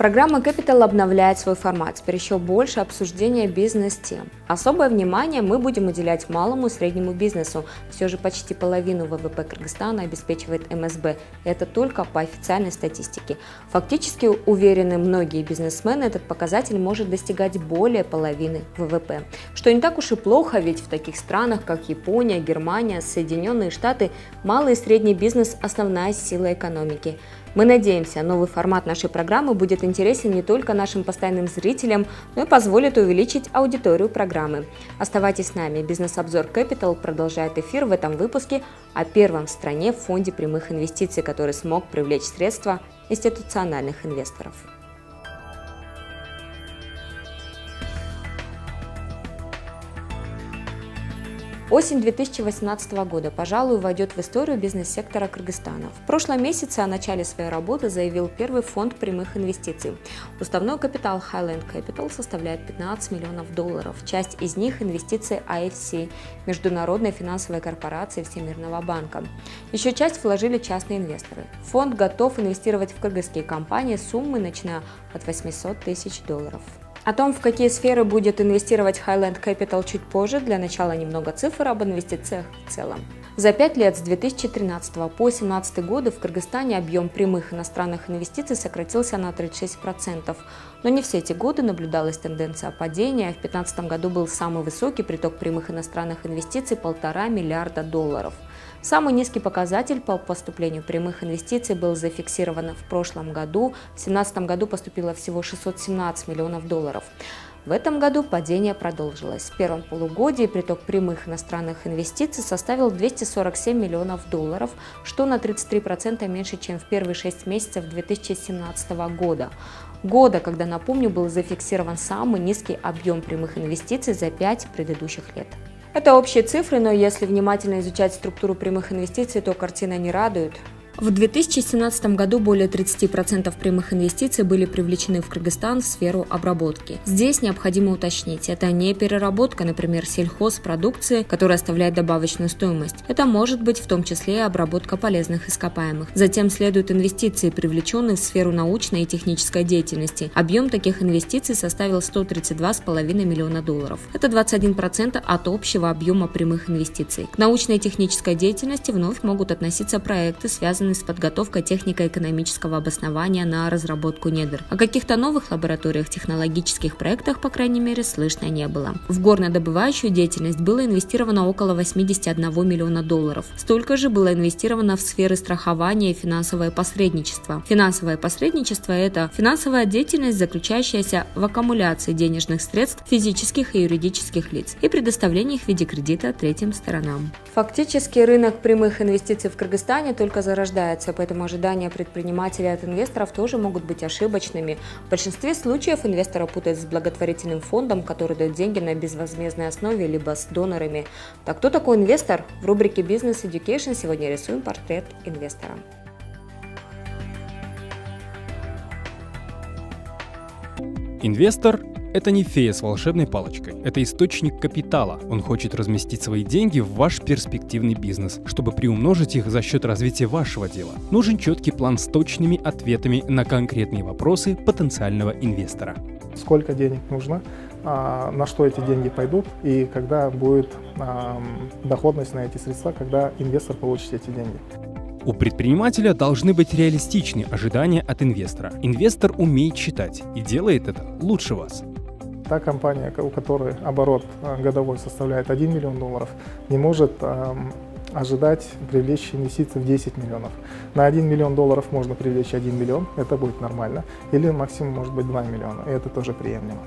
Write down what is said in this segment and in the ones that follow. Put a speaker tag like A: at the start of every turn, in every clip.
A: Программа Capital обновляет свой формат, теперь еще больше обсуждения бизнес-тем. Особое внимание мы будем уделять малому и среднему бизнесу. Все же почти половину ВВП Кыргызстана обеспечивает МСБ. Это только по официальной статистике. Фактически, уверены многие бизнесмены, этот показатель может достигать более половины ВВП. Что не так уж и плохо, ведь в таких странах, как Япония, Германия, Соединенные Штаты, малый и средний бизнес – основная сила экономики. Мы надеемся, новый формат нашей программы будет интересен не только нашим постоянным зрителям, но и позволит увеличить аудиторию программы. Оставайтесь с нами. Бизнес-обзор Capital продолжает эфир в этом выпуске о первом в стране фонде прямых инвестиций, который смог привлечь средства институциональных инвесторов. Осень 2018 года, пожалуй, войдет в историю бизнес-сектора Кыргызстана. В прошлом месяце о начале своей работы заявил первый фонд прямых инвестиций. Уставной капитал Highland Capital составляет $15 миллионов. Часть из них – инвестиции IFC, Международной финансовой корпорации Всемирного банка. Еще часть вложили частные инвесторы. Фонд готов инвестировать в кыргызские компании суммы, начиная от $800 тысяч. О том, в какие сферы будет инвестировать Highland Capital чуть позже, для начала немного цифр об инвестициях в целом. За 5 лет с 2013 по 2017 годы в Кыргызстане объем прямых иностранных инвестиций сократился на 36%. Но не все эти годы наблюдалась тенденция падения. В 2015 году был самый высокий приток прямых иностранных инвестиций – $1,5 миллиарда. Самый низкий показатель по поступлению прямых инвестиций был зафиксирован в прошлом году. В 2017 году поступило всего $617 миллионов. В этом году падение продолжилось. В первом полугодии приток прямых иностранных инвестиций составил $247 миллионов, что на 33% меньше, чем в первые 6 месяцев 2017 года. Когда, напомню, был зафиксирован самый низкий объем прямых инвестиций за 5 предыдущих лет. Это общие цифры, но если внимательно изучать структуру прямых инвестиций, то картина не радует. В 2017 году более 30% прямых инвестиций были привлечены в Кыргызстан в сферу обработки. Здесь необходимо уточнить, это не переработка, например, сельхозпродукции, которая оставляет добавочную стоимость. Это может быть в том числе и обработка полезных ископаемых. Затем следуют инвестиции, привлеченные в сферу научной и технической деятельности. Объем таких инвестиций составил $132,5 миллиона. Это 21% от общего объема прямых инвестиций. К научной и технической деятельности вновь могут относиться проекты, связанные с подготовкой технико-экономического обоснования на разработку недр. О каких-то новых лабораториях, технологических проектах, по крайней мере, слышно не было. В горно-добывающую деятельность было инвестировано около $81 миллиона. Столько же было инвестировано в сферы страхования и финансовое посредничество. Финансовое посредничество – это финансовая деятельность, заключающаяся в аккумуляции денежных средств физических и юридических лиц и предоставлении их в виде кредита третьим сторонам. Фактически рынок прямых инвестиций в Кыргызстане только зарождается, поэтому ожидания предпринимателей от инвесторов тоже могут быть ошибочными. В большинстве случаев инвестора путают с благотворительным фондом, который дает деньги на безвозмездной основе, либо с донорами. Так кто такой инвестор? В рубрике Business Education сегодня рисуем портрет инвестора.
B: Инвестор – это не фея с волшебной палочкой. Это источник капитала. Он хочет разместить свои деньги в ваш перспективный бизнес, чтобы приумножить их за счет развития вашего дела. Нужен четкий план с точными ответами на конкретные вопросы потенциального инвестора.
C: Сколько денег нужно, на что эти деньги пойдут и когда будет доходность на эти средства, когда инвестор получит эти деньги.
B: У предпринимателя должны быть реалистичные ожидания от инвестора. Инвестор умеет считать и делает это лучше вас.
C: Та компания, у которой оборот годовой составляет $1 миллион, не может ожидать привлечь инвестиции в 10 миллионов. На $1 миллион можно привлечь 1 миллион, это будет нормально, или максимум может быть 2 миллиона, и это тоже приемлемо.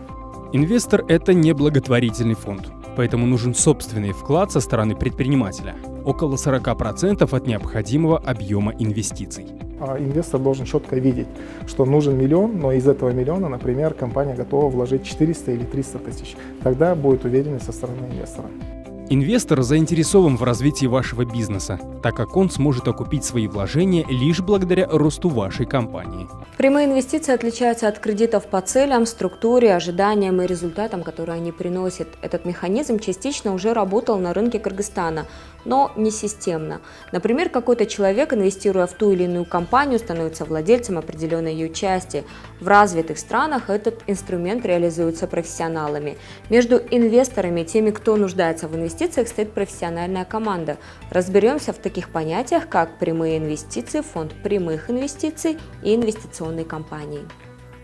B: Инвестор – это не благотворительный фонд, поэтому нужен собственный вклад со стороны предпринимателя – около 40% от необходимого объема инвестиций.
C: Инвестор должен четко видеть, что нужен миллион, но из этого миллиона, например, компания готова вложить 400 или 300 тысяч. Тогда будет уверенность со стороны инвестора.
B: Инвестор заинтересован в развитии вашего бизнеса, так как он сможет окупить свои вложения лишь благодаря росту вашей компании.
A: Прямые инвестиции отличаются от кредитов по целям, структуре, ожиданиям и результатам, которые они приносят. Этот механизм частично уже работал на рынке Кыргызстана, но не системно. Например, какой-то человек, инвестируя в ту или иную компанию, становится владельцем определенной ее части. В развитых странах этот инструмент реализуется профессионалами. Между инвесторами и теми, кто нуждается в инвестициях, стоит профессиональная команда. Разберемся в таких понятиях, как прямые инвестиции, фонд прямых инвестиций и инвестиционные компании.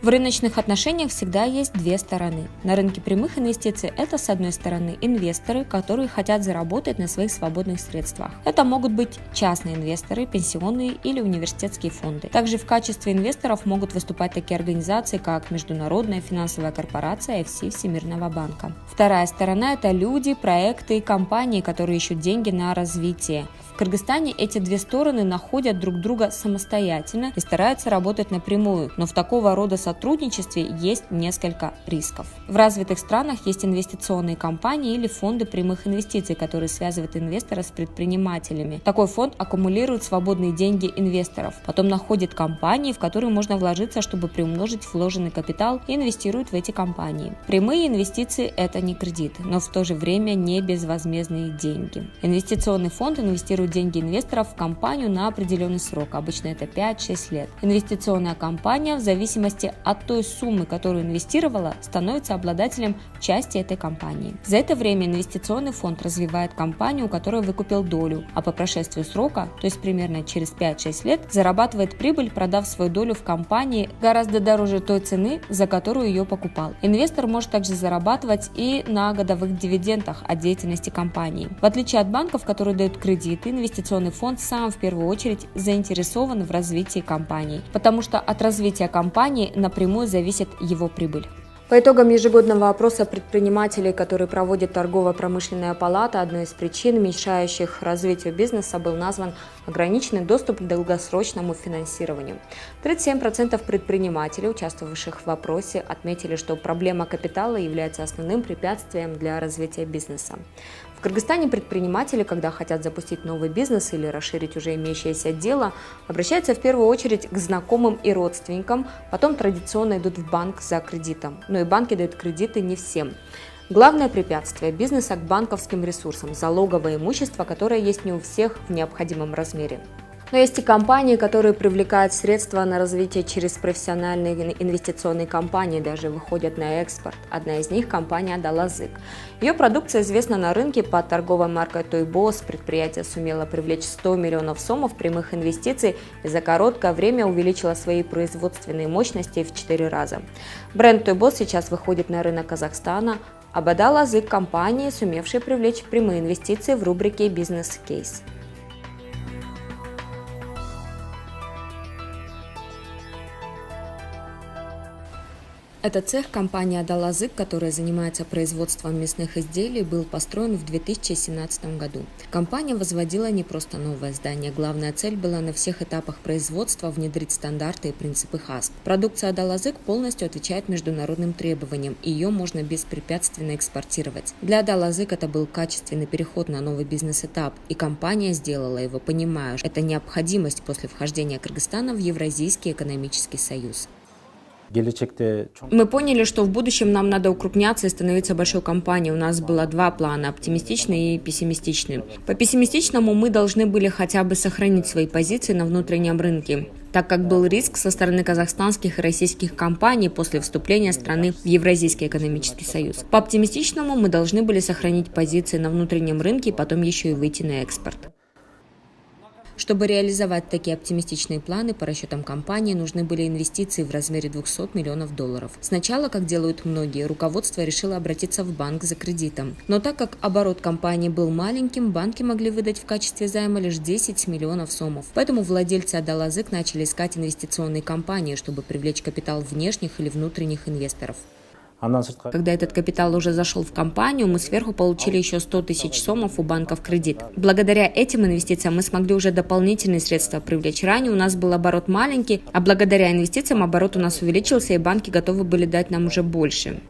A: В рыночных отношениях всегда есть две стороны. На рынке прямых инвестиций это, с одной стороны, инвесторы, которые хотят заработать на своих свободных средствах. Это могут быть частные инвесторы, пенсионные или университетские фонды. Также в качестве инвесторов могут выступать такие организации, как Международная финансовая корпорация FC Всемирного банка. Вторая сторона – это люди, проекты и компании, которые ищут деньги на развитие. В Кыргызстане эти две стороны находят друг друга самостоятельно и стараются работать напрямую, но в такого рода сотрудничестве есть несколько рисков. В развитых странах есть инвестиционные компании или фонды прямых инвестиций, которые связывают инвестора с предпринимателями. Такой фонд аккумулирует свободные деньги инвесторов, потом находит компании, в которые можно вложиться, чтобы приумножить вложенный капитал, и инвестирует в эти компании. Прямые инвестиции – это не кредит, но в то же время не безвозмездные деньги. Инвестиционный фонд инвестирует деньги инвесторов в компанию на определенный срок, обычно это 5-6 лет. Инвестиционная компания в зависимости от той суммы, которую инвестировала, становится обладателем части этой компании. За это время инвестиционный фонд развивает компанию, у которой выкупил долю, а по прошествию срока, то есть примерно через 5-6 лет, зарабатывает прибыль, продав свою долю в компании гораздо дороже той цены, за которую ее покупал. Инвестор может также зарабатывать и на годовых дивидендах от деятельности компании. В отличие от банков, которые дают кредиты, инвестиционный фонд сам в первую очередь заинтересован в развитии компании, потому что от развития компании напрямую зависит его прибыль. По итогам ежегодного опроса предпринимателей, который проводит торгово-промышленная палата, одной из причин, мешающих развитию бизнеса, был назван ограниченный доступ к долгосрочному финансированию. 37% предпринимателей, участвовавших в опросе, отметили, что проблема капитала является основным препятствием для развития бизнеса. В Кыргызстане предприниматели, когда хотят запустить новый бизнес или расширить уже имеющееся дело, обращаются в первую очередь к знакомым и родственникам, потом традиционно идут в банк за кредитом. Но и банки дают кредиты не всем. Главное препятствие бизнеса к банковским ресурсам – залоговое имущество, которое есть не у всех в необходимом размере. Но есть и компании, которые привлекают средства на развитие через профессиональные инвестиционные компании, даже выходят на экспорт. Одна из них – компания «Адалазык». Ее продукция известна на рынке под торговой маркой «Тойбос». Предприятие сумело привлечь 100 миллионов сомов прямых инвестиций и за короткое время увеличило свои производственные мощности в 4 раза. Бренд «Тойбос» сейчас выходит на рынок Казахстана, а «Адалазык» – компании, сумевшие привлечь прямые инвестиции в рубрике «Бизнес-кейс». Этот цех компании «Адалазык», которая занимается производством мясных изделий, был построен в 2017 году. Компания возводила не просто новое здание, главная цель была на всех этапах производства внедрить стандарты и принципы ХАСП. Продукция «Адалазык» полностью отвечает международным требованиям, и ее можно беспрепятственно экспортировать. Для «Адалазык» это был качественный переход на новый бизнес-этап, и компания сделала его, понимая, что это необходимость после вхождения Кыргызстана в Евразийский экономический союз. Мы поняли, что в будущем нам надо укрупняться и становиться большой компанией. У нас было два плана – оптимистичный и пессимистичный. По пессимистичному мы должны были хотя бы сохранить свои позиции на внутреннем рынке, так как был риск со стороны казахстанских и российских компаний после вступления страны в Евразийский экономический союз. По оптимистичному мы должны были сохранить позиции на внутреннем рынке и потом еще и выйти на экспорт. Чтобы реализовать такие оптимистичные планы, по расчетам компании, нужны были инвестиции в размере $200 миллионов. Сначала, как делают многие, руководство решило обратиться в банк за кредитом. Но так как оборот компании был маленьким, банки могли выдать в качестве займа лишь 10 миллионов сомов. Поэтому владельцы «Адалазык» начали искать инвестиционные компании, чтобы привлечь капитал внешних или внутренних инвесторов. Когда этот капитал уже зашел в компанию, мы сверху получили еще 100 тысяч сомов у банка в кредит. Благодаря этим инвестициям мы смогли уже дополнительные средства привлечь. Ранее у нас был оборот маленький, а благодаря инвестициям оборот у нас увеличился, и банки готовы были дать нам уже больше.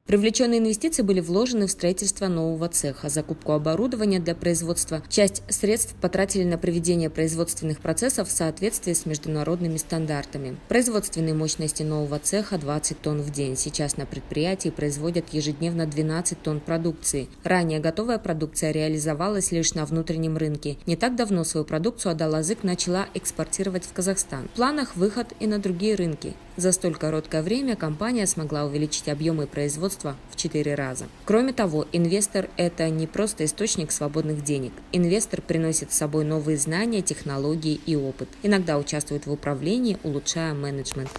A: Привлеченные инвестиции были вложены в строительство нового цеха, закупку оборудования для производства. Часть средств потратили на приведение производственных процессов в соответствии с международными стандартами. Производственные мощности нового цеха 20 тонн в день. Сейчас на предприятии производят ежедневно 12 тонн продукции. Ранее готовая продукция реализовалась лишь на внутреннем рынке. Не так давно свою продукцию Адалазык начала экспортировать в Казахстан. В планах выход и на другие рынки. За столь короткое время компания смогла увеличить объемы производства в 4 раза. Кроме того, инвестор – это не просто источник свободных денег. Инвестор приносит с собой новые знания, технологии и опыт. Иногда участвует в управлении, улучшая менеджмент.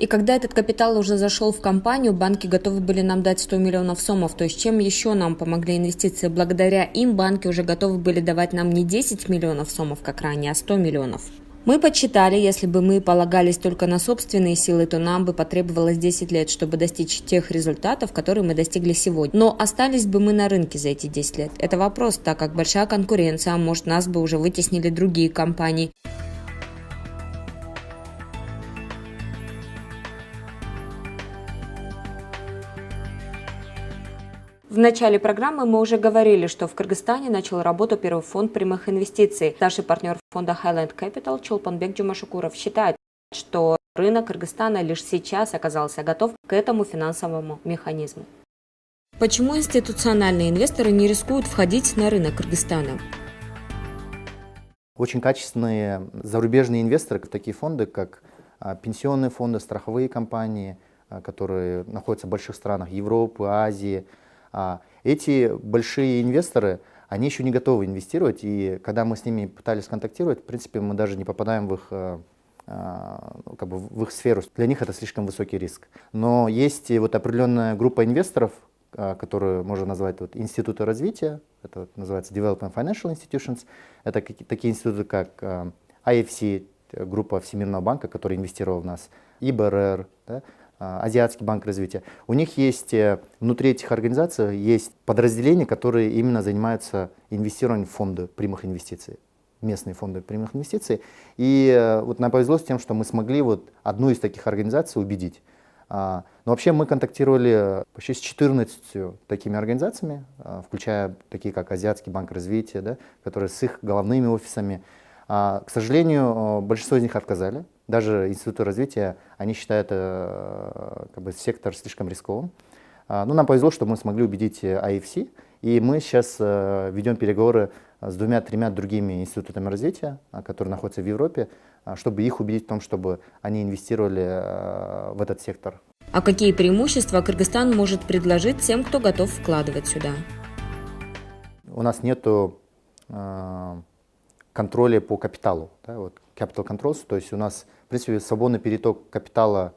A: И когда этот капитал уже зашел в компанию, банки готовы были нам дать 100 миллионов сомов. То есть чем еще нам помогли инвестиции? Благодаря им банки уже готовы были давать нам не 10 миллионов сомов, как ранее, а 100 миллионов. Мы подсчитали, если бы мы полагались только на собственные силы, то нам бы потребовалось 10 лет, чтобы достичь тех результатов, которые мы достигли сегодня. Но остались бы мы на рынке за эти 10 лет? Это вопрос, так как большая конкуренция, а может нас бы уже вытеснили другие компании. В начале программы мы уже говорили, что в Кыргызстане начал работу первый фонд прямых инвестиций. Старший партнер фонда Highland Capital Чолпанбек Джумашукуров считает, что рынок Кыргызстана лишь сейчас оказался готов к этому финансовому механизму. Почему институциональные инвесторы не рискуют входить на рынок Кыргызстана?
D: Очень качественные зарубежные инвесторы в такие фонды, как пенсионные фонды, страховые компании, которые находятся в больших странах Европы, Азии. Эти большие инвесторы, они еще не готовы инвестировать, и когда мы с ними пытались контактировать, в принципе, мы даже не попадаем в их сферу. Для них это слишком высокий риск. Но есть вот определенная группа инвесторов, которую можно назвать институты развития, это называется Development Financial Institutions, это такие институты, как IFC, группа Всемирного банка, который инвестировал в нас, ИБРР, да, Азиатский банк развития. У них есть, внутри этих организаций есть подразделения, которые именно занимаются инвестированием в фонды прямых инвестиций, местные фонды прямых инвестиций. И вот нам повезло с тем, что мы смогли вот одну из таких организаций убедить. Но вообще мы контактировали почти с 14 такими организациями, включая такие как Азиатский банк развития, да, которые с их головными офисами. К сожалению, большинство из них отказали. Даже институты развития, они считают сектор слишком рисковым. Но нам повезло, что мы смогли убедить IFC, и мы сейчас ведем переговоры с 2-3 другими институтами развития, которые находятся в Европе, чтобы их убедить в том, чтобы они инвестировали в этот сектор.
A: А какие преимущества Кыргызстан может предложить тем, кто готов вкладывать сюда?
D: У нас нету контроля по капиталу, да, вот capital controls, то есть у нас, в принципе, свободный переток капитала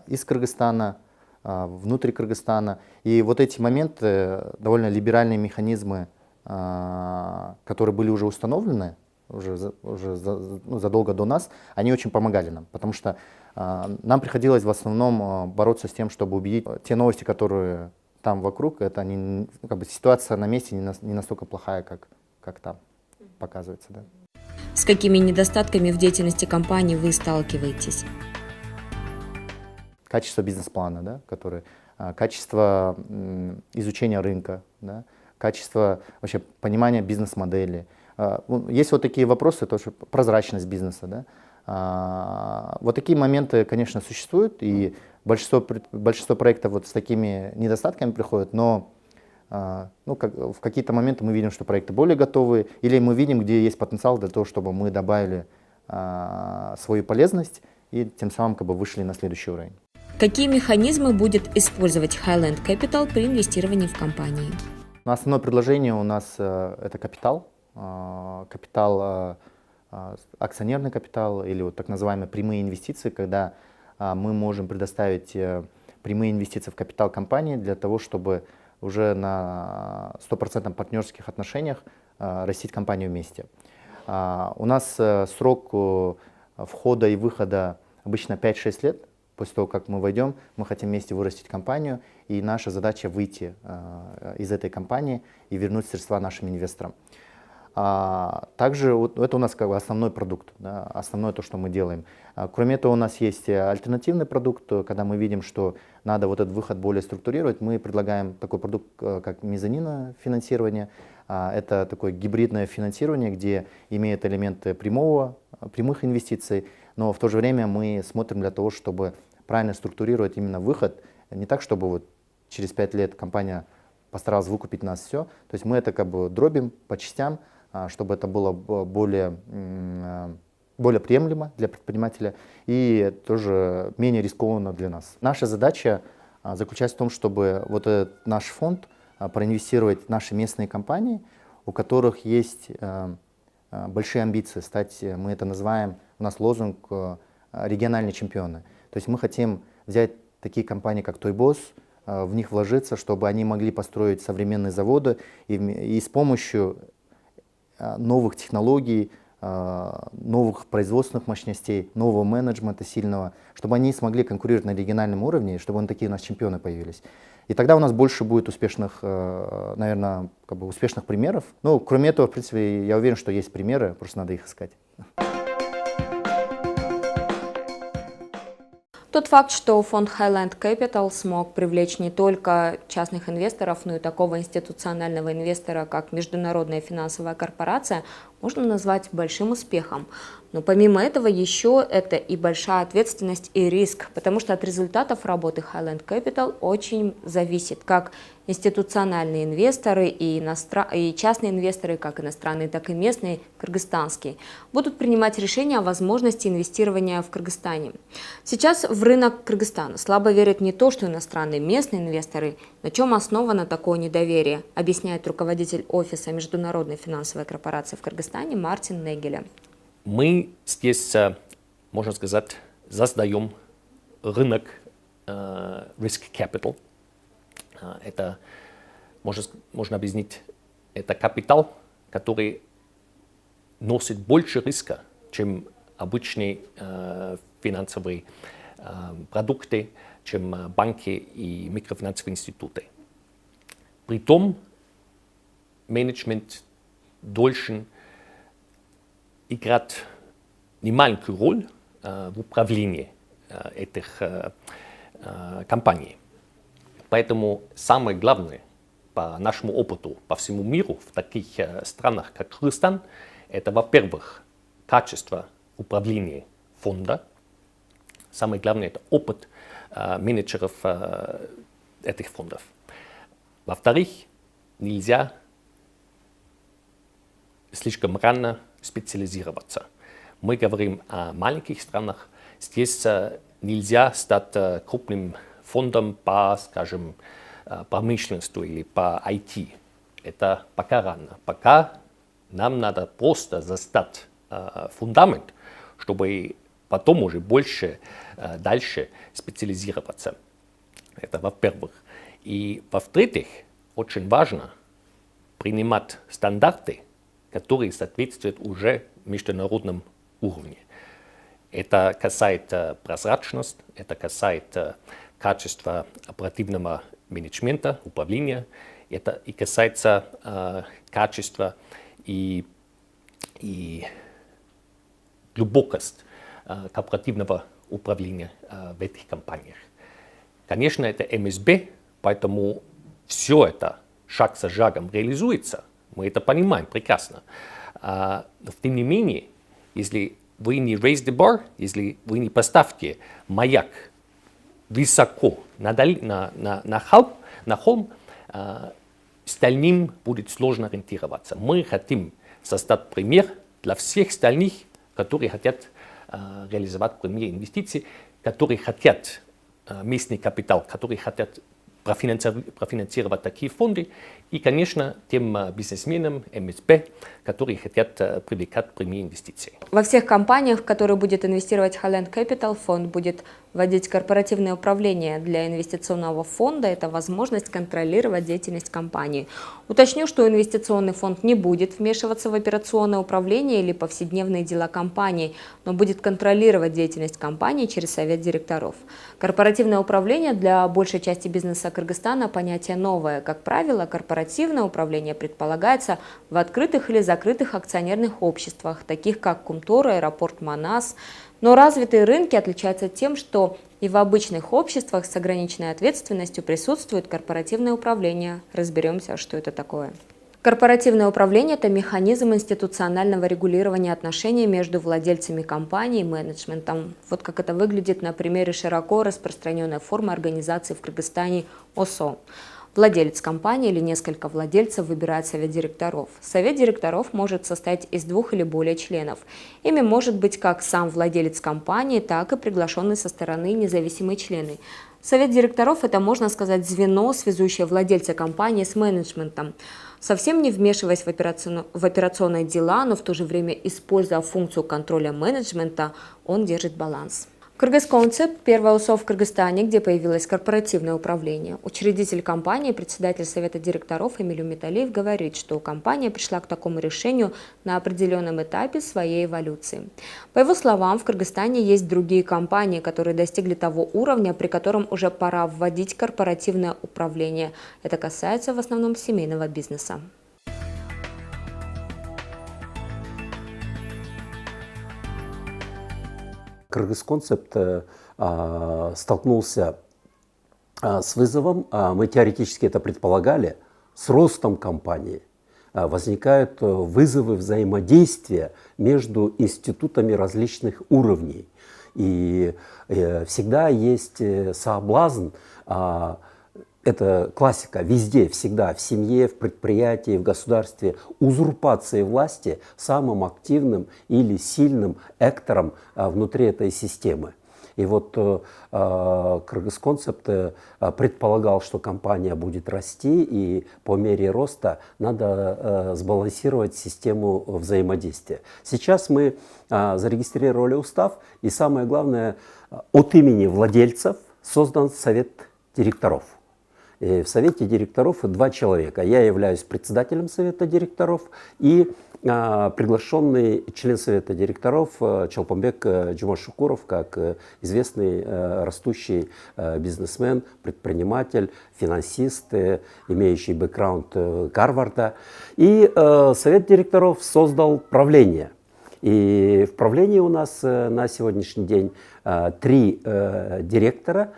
D: из Кыргызстана, внутри Кыргызстана. И вот эти моменты, довольно либеральные механизмы, которые были уже установлены, задолго до нас, они очень помогали нам, потому что нам приходилось в основном бороться с тем, чтобы убедить те новости, которые там вокруг, это ситуация на месте не настолько плохая, как там показывается. Да.
A: С какими недостатками в деятельности компании вы сталкиваетесь?
D: Качество бизнес-плана, да, качество изучения рынка, да, качество вообще понимания бизнес-модели. Есть вот такие вопросы, тоже прозрачность бизнеса. Да. Вот такие моменты, конечно, существуют, и большинство проектов вот с такими недостатками приходят, но в какие-то моменты мы видим, что проекты более готовы, или мы видим, где есть потенциал для того, чтобы мы добавили свою полезность и тем самым вышли на следующий уровень.
A: Какие механизмы будет использовать Highland Capital при инвестировании в компании?
D: Основное предложение у нас это капитал, акционерный капитал или вот так называемые прямые инвестиции, когда мы можем предоставить прямые инвестиции в капитал компании для того, чтобы уже на 100% партнерских отношениях растить компанию вместе. У нас срок входа и выхода обычно 5-6 лет. После того, как мы войдем, мы хотим вместе вырастить компанию, и наша задача выйти из этой компании и вернуть средства нашим инвесторам. Также вот это у нас как бы основной продукт, да, основное то, что мы делаем. Кроме этого, у нас есть альтернативный продукт. Когда мы видим, что надо вот этот выход более структурировать, мы предлагаем такой продукт, как мезонина финансирование. Это такое гибридное финансирование, где имеет элементы прямых инвестиций, но в то же время мы смотрим для того, чтобы правильно структурировать именно выход. Не так, чтобы вот через 5 лет компания постаралась выкупить нас все. То есть мы это как бы дробим по частям, чтобы это было более приемлемо для предпринимателя и тоже менее рискованно для нас. Наша задача заключается в том, чтобы вот этот наш фонд проинвестировать в наши местные компании, у которых есть большие амбиции стать, мы это называем, у нас лозунг региональные чемпионы. То есть мы хотим взять такие компании, как Toyboss, в них вложиться, чтобы они могли построить современные заводы и с помощью новых технологий, новых производственных мощностей, нового менеджмента сильного, чтобы они смогли конкурировать на региональном уровне, чтобы такие у нас чемпионы появились. И тогда у нас больше будет успешных, наверное, успешных примеров. Ну, кроме этого, в принципе, я уверен, что есть примеры, просто надо их искать.
A: Тот факт, что фонд Highland Capital смог привлечь не только частных инвесторов, но и такого институционального инвестора, как Международная финансовая корпорация, можно назвать большим успехом. Но помимо этого еще это и большая ответственность и риск, потому что от результатов работы Highland Capital очень зависит, как институциональные инвесторы и частные инвесторы, как иностранные, так и местные, кыргызстанские, будут принимать решения о возможности инвестирования в Кыргызстане. Сейчас в рынок Кыргызстана слабо верят не то, что иностранные, местные инвесторы. На чем основано такое недоверие, объясняет руководитель офиса Международной финансовой корпорации в Кыргызстане Мартин Негеля.
E: Мы здесь, можно сказать, создаем рынок risk capital. Это, можно объяснить, это капитал, который носит больше риска, чем обычные финансовые продукты, чем банки и микрофинансовые институты. Притом менеджмент должен играть немаленькую роль в управлении этих компаний. Поэтому самое главное по нашему опыту по всему миру в таких странах, как Кыргызстан, это, во-первых, качество управления фонда. Самое главное – это опыт менеджеров этих фондов. Во-вторых, нельзя слишком рано специализироваться. Мы говорим о маленьких странах. Здесь нельзя стать крупным фондом по, скажем, промышленности или по IT. Это пока рано. Пока нам надо просто застать фундамент, чтобы потом уже дальше специализироваться. Это во-первых. И во-вторых, очень важно принимать стандарты, которые соответствуют уже международному уровню. Это касается прозрачности, это касается качества оперативного менеджмента, управления, это и касается качества и глубокости корпоративного управления в этих компаниях. Конечно, это МСБ, поэтому все это шаг за шагом реализуется. Мы это понимаем прекрасно. Но тем не менее, если вы не raise the bar, если вы не поставите маяк высоко на холм, остальным будет сложно ориентироваться. Мы хотим создать пример для всех остальных, которые хотят реализовать прямые инвестиции, которые хотят местный капитал, которые хотят профинансировать такие фонды, и, конечно, тем бизнесменам МСБ, которые хотят привлекать прямые инвестиции.
A: Во всех компаниях, в которые будет инвестировать Highland Capital, фонд будет вводить корпоративное управление. Для инвестиционного фонда это возможность контролировать деятельность компании. Уточню, что инвестиционный фонд не будет вмешиваться в операционное управление или повседневные дела компании, но будет контролировать деятельность компании через совет директоров. Корпоративное управление для большей части бизнеса бизнеса Кыргызстана понятие новое. Как правило, корпоративное управление предполагается в открытых или закрытых акционерных обществах, таких как Кумтор, аэропорт Манас. Но развитые рынки отличаются тем, что и в обычных обществах с ограниченной ответственностью присутствует корпоративное управление. Разберемся, что это такое. Корпоративное управление – это механизм институционального регулирования отношений между владельцами компаний и менеджментом. Вот как это выглядит на примере широко распространенной формы организации в Кыргызстане ОСО. Владелец компании или несколько владельцев выбирает совет директоров. Совет директоров может состоять из 2 или более членов. Ими может быть как сам владелец компании, так и приглашенные со стороны независимые члены. Совет директоров – это, можно сказать, звено, связующее владельца компании с менеджментом. Совсем не вмешиваясь в операционные дела, но в то же время используя функцию контроля менеджмента, он держит баланс. Кыргызконцепт – первое ОСО в Кыргызстане, где появилось корпоративное управление. Учредитель компании, председатель совета директоров Эмиль Умиталиев говорит, что компания пришла к такому решению на определенном этапе своей эволюции. По его словам, в Кыргызстане есть другие компании, которые достигли того уровня, при котором уже пора вводить корпоративное управление. Это касается в основном семейного бизнеса.
F: Кыргызконцепт столкнулся с вызовом, мы теоретически это предполагали, с ростом компании. Возникают вызовы взаимодействия между институтами различных уровней. И всегда есть соблазн, это классика везде, всегда, в семье, в предприятии, в государстве, узурпации власти самым активным или сильным актором внутри этой системы. И вот Кыргызконцепт предполагал, что компания будет расти, и по мере роста надо сбалансировать систему взаимодействия. Сейчас мы зарегистрировали устав, и самое главное, от имени владельцев создан совет директоров. И в совете директоров 2 человека. Я являюсь председателем совета директоров и приглашенный член совета директоров Чолпонбек Джумашукуров, как известный растущий бизнесмен, предприниматель, финансист, имеющий бэкграунд Гарварда. И совет директоров создал правление. И в правлении у нас на сегодняшний день 3 директора,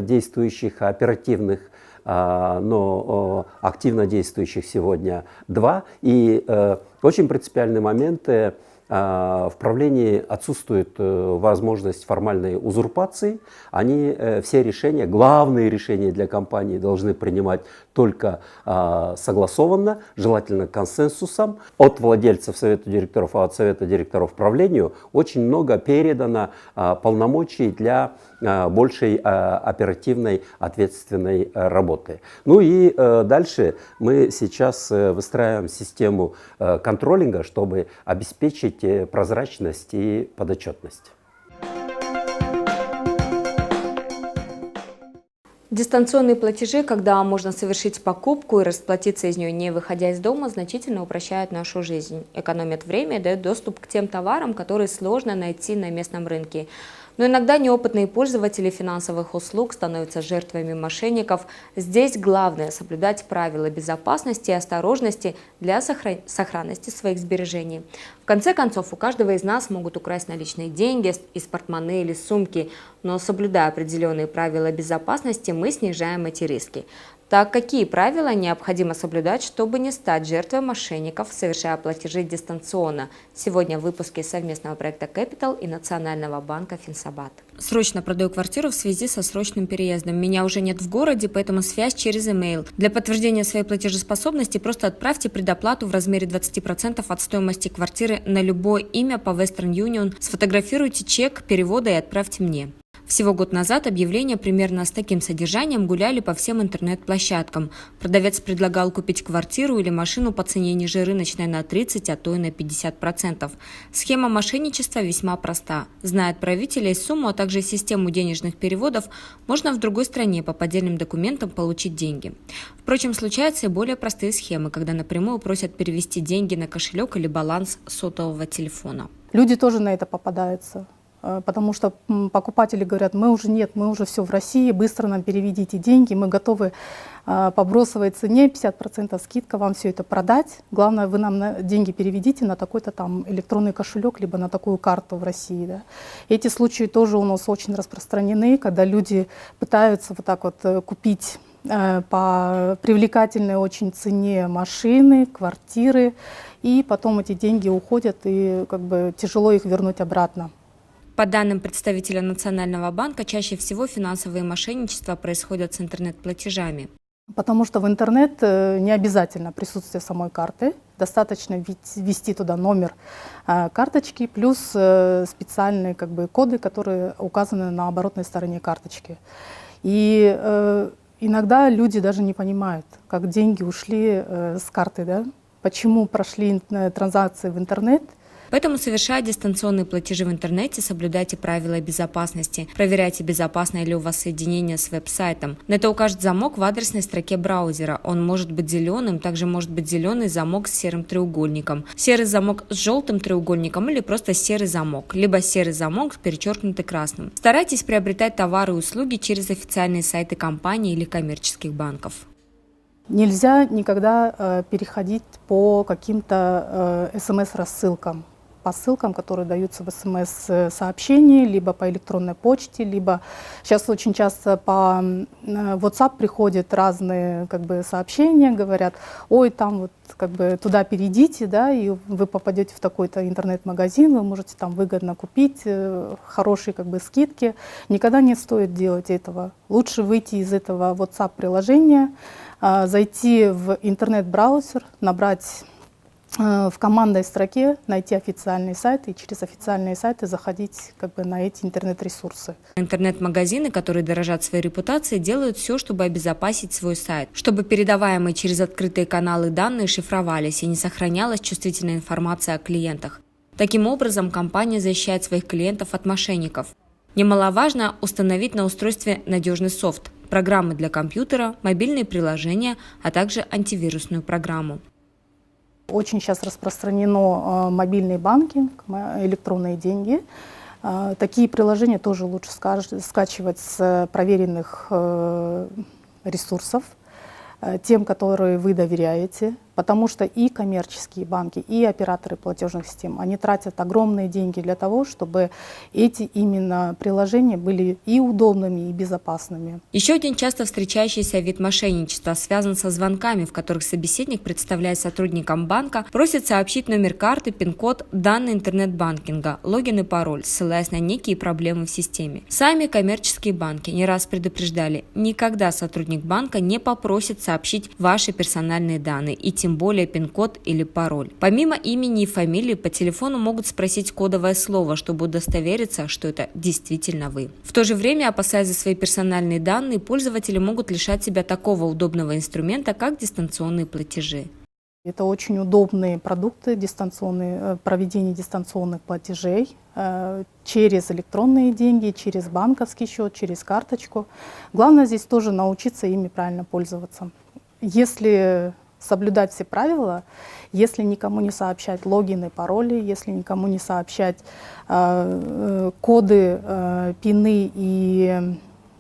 F: действующих, оперативных, но активно действующих сегодня 2. И очень принципиальный момент: в правлении отсутствует возможность формальной узурпации. Они все решения, главные решения для компании должны принимать только согласованно, желательно консенсусом. От владельцев совета директоров, а от совета директоров правлению очень много передано полномочий для большей оперативной ответственной работы. Ну и дальше мы сейчас выстраиваем систему контролинга, чтобы обеспечить прозрачность и подотчетность.
A: Дистанционные платежи, когда можно совершить покупку и расплатиться из нее, не выходя из дома, значительно упрощают нашу жизнь, экономят время и дают доступ к тем товарам, которые сложно найти на местном рынке. Но иногда неопытные пользователи финансовых услуг становятся жертвами мошенников. Здесь главное – соблюдать правила безопасности и осторожности для сохранности своих сбережений. В конце концов, у каждого из нас могут украсть наличные деньги из портмоне или сумки, но соблюдая определенные правила безопасности, мы снижаем эти риски. Так, какие правила необходимо соблюдать, чтобы не стать жертвой мошенников, совершая платежи дистанционно? Сегодня в выпуске совместного проекта Capital и Национального банка Финсабат. Срочно продаю квартиру в связи со срочным переездом. Меня уже нет в городе, поэтому связь через email. Для подтверждения своей платежеспособности просто отправьте предоплату в размере 20% от стоимости квартиры на любое имя по Western Union, сфотографируйте чек перевода и отправьте мне. Всего год назад объявления примерно с таким содержанием гуляли по всем интернет-площадкам. Продавец предлагал купить квартиру или машину по цене ниже рыночной на 30, а то и на 50%. Схема мошенничества весьма проста. Зная отправителя и сумму, а также систему денежных переводов, можно в другой стране по поддельным документам получить деньги. Впрочем, случаются и более простые схемы, когда напрямую просят перевести деньги на кошелек или баланс сотового телефона.
G: Люди тоже на это попадаются. потому что покупатели говорят, мы уже все в России, быстро нам переведите деньги, мы готовы по бросовой цене 50% скидка вам все это продать. Главное, вы нам деньги переведите на такой-то там электронный кошелек, либо на такую карту в России. Да. Эти случаи тоже у нас очень распространены, когда люди пытаются вот так вот купить по привлекательной очень цене машины, квартиры, и потом эти деньги уходят, и как бы тяжело их вернуть обратно.
A: По данным представителя Национального банка, чаще всего финансовые мошенничества происходят с интернет-платежами.
G: Потому что в интернет не обязательно присутствие самой карты, достаточно ввести туда номер карточки плюс специальные как бы коды, которые указаны на оборотной стороне карточки. И иногда люди даже не понимают, как деньги ушли с карты, да? Почему прошли транзакции в интернет.
A: Поэтому, совершая дистанционные платежи в интернете, соблюдайте правила безопасности. Проверяйте, безопасное ли у вас соединение с веб-сайтом. На это укажет замок в адресной строке браузера. Он может быть зеленым, также может быть зеленый замок с серым треугольником, серый замок с желтым треугольником или просто серый замок, либо серый замок перечеркнутый красным. Старайтесь приобретать товары и услуги через официальные сайты компаний или коммерческих банков.
G: Нельзя никогда переходить по каким-то СМС-рассылкам. По ссылкам, которые даются в СМС-сообщении, либо по электронной почте, либо сейчас очень часто по WhatsApp приходят разные как бы сообщения, говорят, ой, там вот как бы туда перейдите, да, и вы попадете в такой-то интернет-магазин, вы можете там выгодно купить, хорошие как бы скидки. Никогда не стоит делать этого. Лучше выйти из этого WhatsApp-приложения, зайти в интернет-браузер, набрать в командной строке, найти официальные сайты и через официальные сайты заходить как бы на эти интернет-ресурсы.
A: Интернет-магазины, которые дорожат своей репутацией, делают все, чтобы обезопасить свой сайт, чтобы передаваемые через открытые каналы данные шифровались и не сохранялась чувствительная информация о клиентах. Таким образом, компания защищает своих клиентов от мошенников. Немаловажно установить на устройстве надежный софт, программы для компьютера, мобильные приложения, а также антивирусную программу.
G: Очень сейчас распространено мобильный банкинг, электронные деньги. Такие приложения тоже лучше скачивать с проверенных ресурсов, тем, которые вы доверяете, потому что и коммерческие банки, и операторы платежных систем, они тратят огромные деньги для того, чтобы эти именно приложения были и удобными, и безопасными.
A: Еще один часто встречающийся вид мошенничества связан со звонками, в которых собеседник, представляя сотрудникам банка, просит сообщить номер карты, пин-код, данные интернет-банкинга, логин и пароль, ссылаясь на некие проблемы в системе. Сами коммерческие банки не раз предупреждали, никогда сотрудник банка не попросит сообщить ваши персональные данные и тем более пин-код или пароль. Помимо имени и фамилии по телефону могут спросить кодовое слово, чтобы удостовериться, что это действительно вы. В то же время, опасаясь за свои персональные данные, пользователи могут лишать себя такого удобного инструмента, как дистанционные платежи.
G: Это очень удобные продукты, проведение дистанционных платежей через электронные деньги, через банковский счет, через карточку. Главное здесь тоже научиться ими правильно пользоваться. Если соблюдать все правила, если никому не сообщать логины, пароли, если никому не сообщать коды, пины и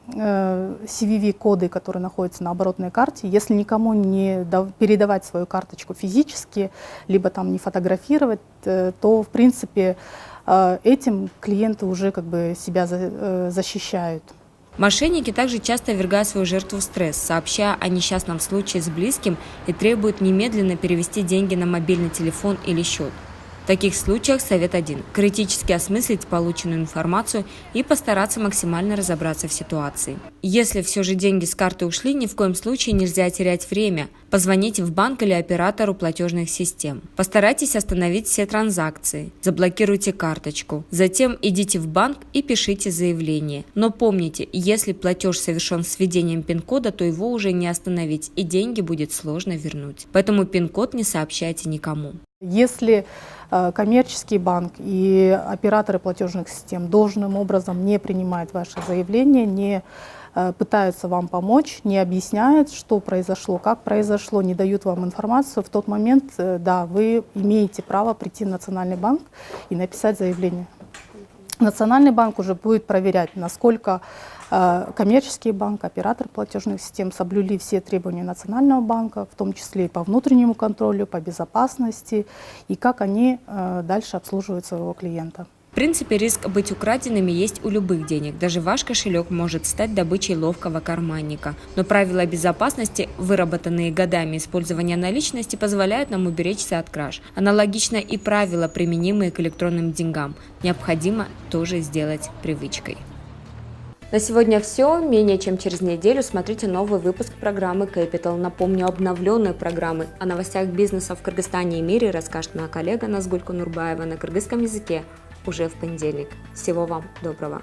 G: CVV-коды, которые находятся на оборотной карте, если никому не передавать свою карточку физически, либо там не фотографировать, то, в принципе, этим клиенты уже как бы себя защищают.
A: Мошенники также часто ввергают свою жертву в стресс, сообщая о несчастном случае с близким и требуют немедленно перевести деньги на мобильный телефон или счет. В таких случаях совет один – критически осмыслить полученную информацию и постараться максимально разобраться в ситуации. Если все же деньги с карты ушли, ни в коем случае нельзя терять время. Позвоните в банк или оператору платежных систем. Постарайтесь остановить все транзакции. Заблокируйте карточку. Затем идите в банк и пишите заявление. Но помните, если платеж совершен с введением пин-кода, то его уже не остановить и деньги будет сложно вернуть. Поэтому пин-код не сообщайте никому.
G: Если коммерческий банк и операторы платежных систем должным образом не принимают ваше заявление, не пытаются вам помочь, не объясняют, что произошло, как произошло, не дают вам информацию, в тот момент, да, вы имеете право прийти в Национальный банк и написать заявление. Национальный банк уже будет проверять, насколько коммерческий банк, оператор платежных систем соблюли все требования Национального банка, в том числе и по внутреннему контролю, по безопасности, и как они дальше обслуживают своего клиента.
A: В принципе, риск быть украденными есть у любых денег. Даже ваш кошелек может стать добычей ловкого карманника. Но правила безопасности, выработанные годами использования наличности, позволяют нам уберечься от краж. Аналогично и правила, применимые к электронным деньгам, необходимо тоже сделать привычкой. На сегодня все. Менее чем через неделю смотрите новый выпуск программы Capital. Напомню, обновленной программы о новостях бизнеса в Кыргызстане и мире расскажет моя коллега Назгуль Конурбаева на кыргызском языке уже в понедельник. Всего вам доброго!